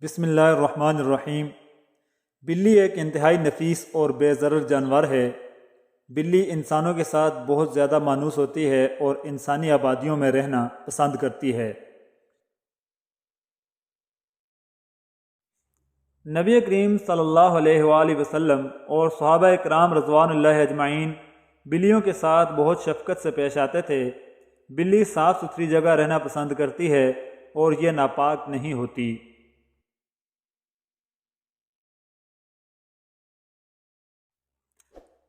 بسم اللہ الرحمن الرحیم۔ بلی ایک انتہائی نفیس اور بے ضرر جانور ہے۔ بلی انسانوں کے ساتھ بہت زیادہ مانوس ہوتی ہے اور انسانی آبادیوں میں رہنا پسند کرتی ہے۔ نبی کریم صلی اللہ علیہ وآلہ وسلم اور صحابہ کرام رضوان اللہ اجمعین بلیوں کے ساتھ بہت شفقت سے پیش آتے تھے۔ بلی صاف ستھری جگہ رہنا پسند کرتی ہے اور یہ ناپاک نہیں ہوتی۔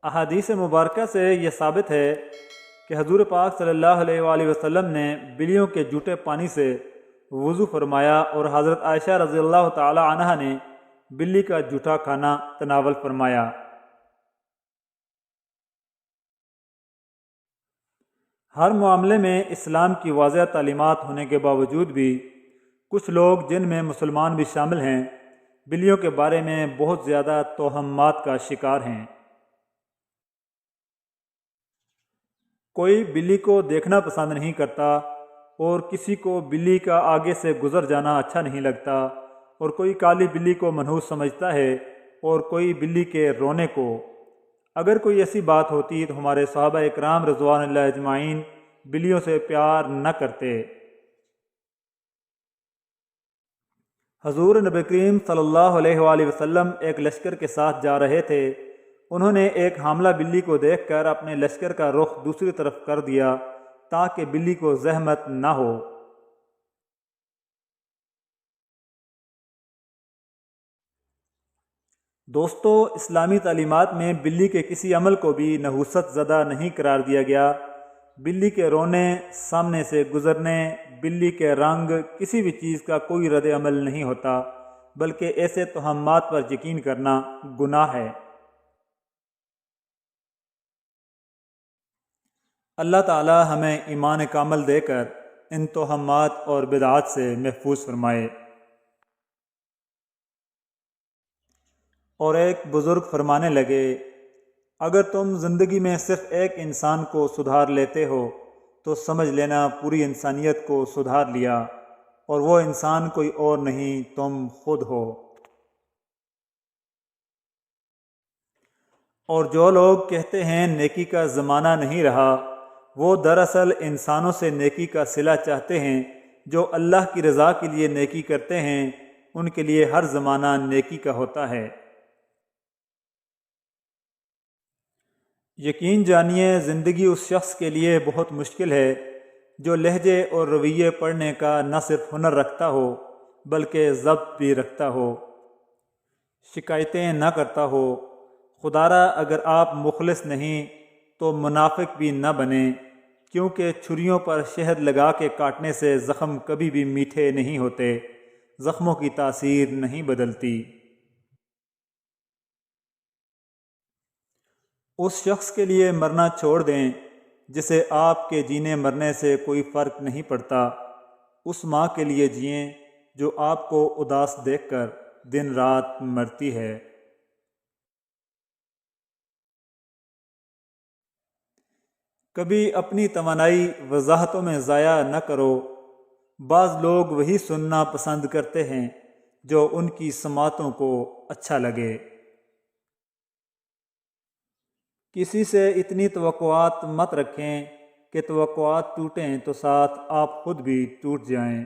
احادیث مبارکہ سے یہ ثابت ہے کہ حضور پاک صلی اللہ علیہ وآلہ وسلم نے بلیوں کے جھوٹے پانی سے وضو فرمایا اور حضرت عائشہ رضی اللہ تعالی عنہا نے بلی کا جھوٹا کھانا تناول فرمایا۔ ہر معاملے میں اسلام کی واضح تعلیمات ہونے کے باوجود بھی کچھ لوگ، جن میں مسلمان بھی شامل ہیں، بلیوں کے بارے میں بہت زیادہ توہمات کا شکار ہیں۔ کوئی بلی کو دیکھنا پسند نہیں کرتا اور کسی کو بلی کا آگے سے گزر جانا اچھا نہیں لگتا، اور کوئی کالی بلی کو منحوس سمجھتا ہے اور کوئی بلی کے رونے کو۔ اگر کوئی ایسی بات ہوتی تو ہمارے صحابہ اکرام رضوان اللہ اجمعین بلیوں سے پیار نہ کرتے۔ حضور نبی کریم صلی اللہ علیہ وآلہ وسلم ایک لشکر کے ساتھ جا رہے تھے۔ انہوں نے ایک حاملہ بلی کو دیکھ کر اپنے لشکر کا رخ دوسری طرف کر دیا تاکہ بلی کو زحمت نہ ہو۔ دوستو، اسلامی تعلیمات میں بلی کے کسی عمل کو بھی نحوست زدہ نہیں قرار دیا گیا۔ بلی کے رونے، سامنے سے گزرنے، بلی کے رنگ، کسی بھی چیز کا کوئی رد عمل نہیں ہوتا، بلکہ ایسے توہمات پر یقین کرنا گناہ ہے۔ اللہ تعالی ہمیں ایمان کامل دے کر ان توہمات اور بدعات سے محفوظ فرمائے۔ اور ایک بزرگ فرمانے لگے، اگر تم زندگی میں صرف ایک انسان کو سدھار لیتے ہو تو سمجھ لینا پوری انسانیت کو سدھار لیا، اور وہ انسان کوئی اور نہیں، تم خود ہو۔ اور جو لوگ کہتے ہیں نیکی کا زمانہ نہیں رہا، وہ دراصل انسانوں سے نیکی کا صلہ چاہتے ہیں۔ جو اللہ کی رضا کے لیے نیکی کرتے ہیں، ان کے لیے ہر زمانہ نیکی کا ہوتا ہے۔ یقین جانیے، زندگی اس شخص کے لیے بہت مشکل ہے جو لہجے اور رویے پڑھنے کا نہ صرف ہنر رکھتا ہو بلکہ ضبط بھی رکھتا ہو، شکایتیں نہ کرتا ہو۔ خدارا اگر آپ مخلص نہیں تو منافق بھی نہ بنیں، کیونکہ چھریوں پر شہد لگا کے کاٹنے سے زخم کبھی بھی میٹھے نہیں ہوتے، زخموں کی تاثیر نہیں بدلتی۔ اس شخص کے لیے مرنا چھوڑ دیں جسے آپ کے جینے مرنے سے کوئی فرق نہیں پڑتا۔ اس ماں کے لیے جئیں جو آپ کو اداس دیکھ کر دن رات مرتی ہے۔ کبھی اپنی توانائی وضاحتوں میں ضائع نہ کرو۔ بعض لوگ وہی سننا پسند کرتے ہیں جو ان کی سماعتوں کو اچھا لگے۔ کسی سے اتنی توقعات مت رکھیں کہ توقعات ٹوٹیں تو ساتھ آپ خود بھی ٹوٹ جائیں۔